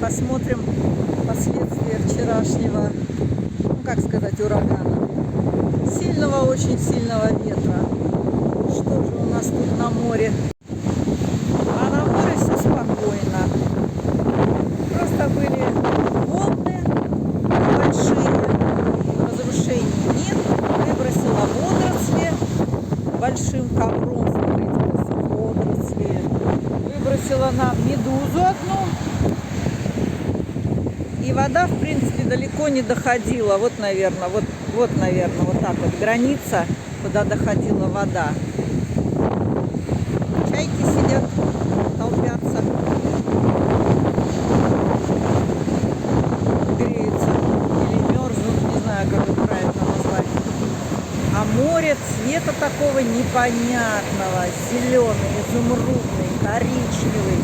посмотрим последствия вчерашнего, ну как сказать, урагана. Сильного, очень сильного ветра. Что же у нас тут на море? А на море все спокойно. Просто были волны большие, разрушений нет. Выбросила водоросли большим ковром, смотрите, водоросли. Выбросила нам медузу одну. И вода, в принципе, далеко не доходила. Вот, наверное, наверное, вот так вот граница, куда доходила вода. Чайки сидят, толпятся, греются или мерзнут, не знаю, как это правильно назвать. А море цвета такого непонятного, зеленый, изумрудный, коричневый.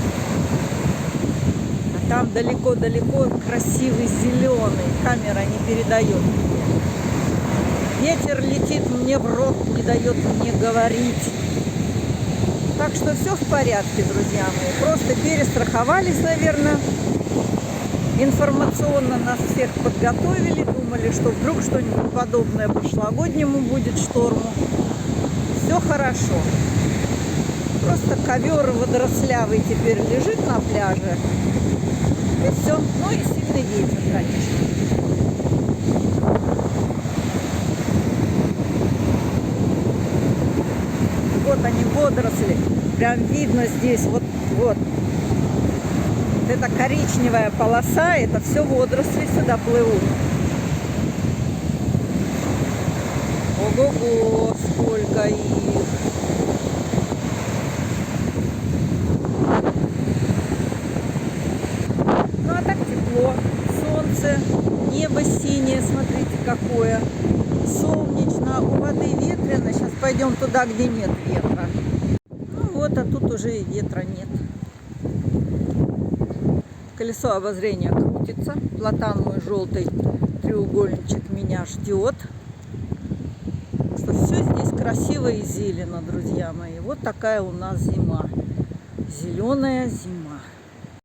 А там далеко-далеко красивый зеленый, камера не передает мне. Ветер летит мне в рот, не дает мне говорить. Так что все в порядке, друзья мои. Просто перестраховались, наверное. Информационно нас всех подготовили. Думали, что вдруг что-нибудь подобное прошлогоднему будет шторму. Все хорошо. Просто ковер водорослявый теперь лежит на пляже. И все. Ну и сильный ветер, конечно. Вот они, водоросли. Прям видно здесь, вот. Это коричневая полоса, это все водоросли сюда плывут. Ого-го, сколько их. Ну а так тепло, солнце, небо синее, смотрите какое. Солнечно, у воды ветрено. Сейчас пойдем туда, где нет ветра. Ну вот, а тут уже и ветра нет. Колесо обозрения крутится. Платан мой желтый треугольничек меня ждет. Что все здесь красиво и зелено, друзья мои. Вот такая у нас зима. Зеленая зима.